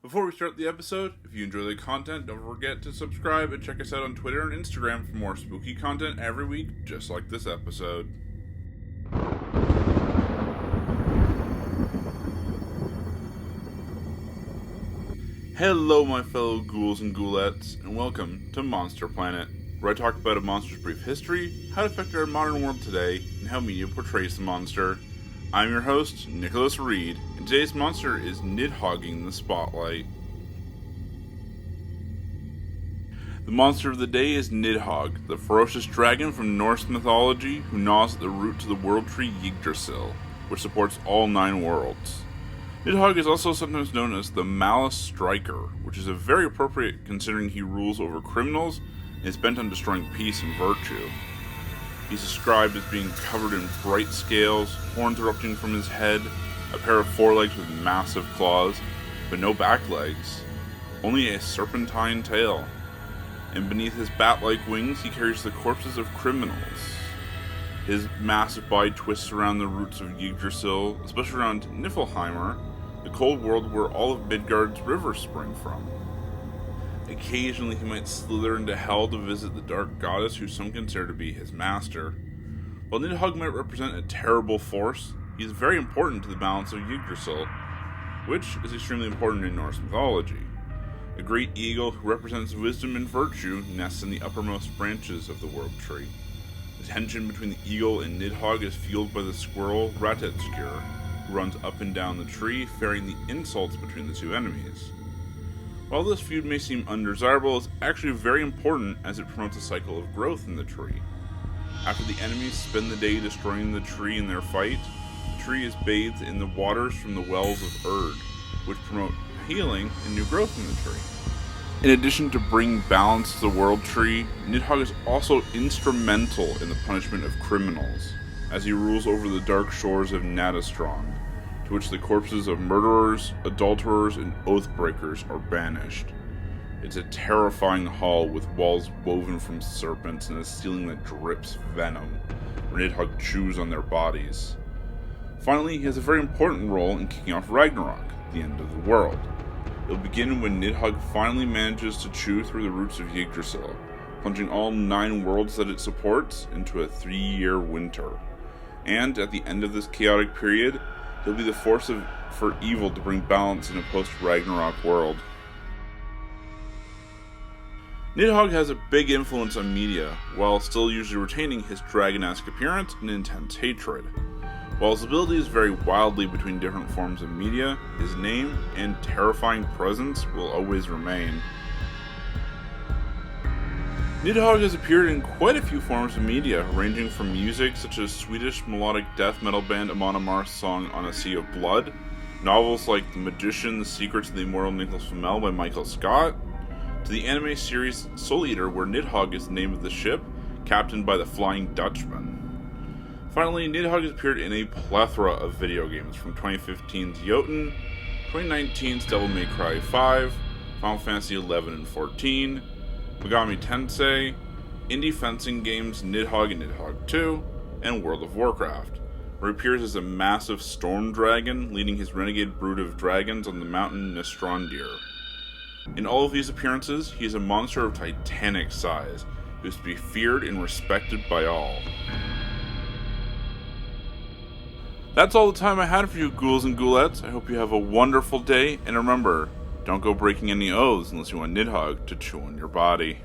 Before we start the episode, if you enjoy the content, don't forget to subscribe and check us out on Twitter and Instagram for more spooky content every week, just like this episode. Hello, my fellow ghouls and ghoulettes, and welcome to Monster Planet, where I talk about a monster's brief history, how it affected our modern world today, and how media portrays the monster. I'm your host, Nicholas Reed, and today's monster is Nidhogging the spotlight. The monster of the day is Nidhogg, the ferocious dragon from Norse mythology who gnaws at the root to the world tree Yggdrasil, which supports all 9 worlds. Nidhogg is also sometimes known as the Malice Striker, which is very appropriate considering he rules over criminals and is bent on destroying peace and virtue. He's described as being covered in bright scales, horns erupting from his head, a pair of forelegs with massive claws, but no back legs, only a serpentine tail. And beneath his bat-like wings, he carries the corpses of criminals. His massive body twists around the roots of Yggdrasil, especially around Niflheimer, the cold world where all of Midgard's rivers spring from. Occasionally he might slither into hell to visit the dark goddess who some consider to be his master. While Nidhogg might represent a terrible force, he is very important to the balance of Yggdrasil, which is extremely important in Norse mythology. A great eagle who represents wisdom and virtue nests in the uppermost branches of the world tree. The tension between the eagle and Nidhogg is fueled by the squirrel Ratetskjur, who runs up and down the tree, ferrying the insults between the two enemies. While this feud may seem undesirable, it's actually very important as it promotes a cycle of growth in the tree. After the enemies spend the day destroying the tree in their fight, the tree is bathed in the waters from the wells of Erd, which promote healing and new growth in the tree. In addition to bringing balance to the world tree, Nidhogg is also instrumental in the punishment of criminals, as he rules over the dark shores of Nadastrand, to which the corpses of murderers, adulterers, and oath-breakers are banished. It's a terrifying hall with walls woven from serpents and a ceiling that drips venom, where Nidhogg chews on their bodies. Finally, he has a very important role in kicking off Ragnarok, the end of the world. It'll begin when Nidhogg finally manages to chew through the roots of Yggdrasil, plunging all 9 worlds that it supports into a 3-year winter. And at the end of this chaotic period, he'll be the force for evil to bring balance in a post-Ragnarok world. Nidhogg has a big influence on media, while still usually retaining his dragon-esque appearance and intense hatred. While his abilities vary wildly between different forms of media, his name and terrifying presence will always remain. Nidhogg has appeared in quite a few forms of media, ranging from music such as Swedish melodic death metal band Amon Amarth's song On a Sea of Blood, novels like The Magician, The Secrets of the Immortal Nicholas Flamel by Michael Scott, to the anime series Soul Eater, where Nidhogg is the name of the ship, captained by the Flying Dutchman. Finally, Nidhogg has appeared in a plethora of video games, from 2015's Jotun, 2019's Devil May Cry 5, Final Fantasy 11 and 14, Megami Tensei, indie fencing games Nidhogg and Nidhogg 2, and World of Warcraft, where he appears as a massive storm dragon leading his renegade brood of dragons on the mountain Nestrandir. In all of these appearances, he is a monster of titanic size, who is to be feared and respected by all. That's all the time I had for you, ghouls and ghoulettes. I hope you have a wonderful day, and remember, don't go breaking any oaths unless you want Nidhogg to chew on your body.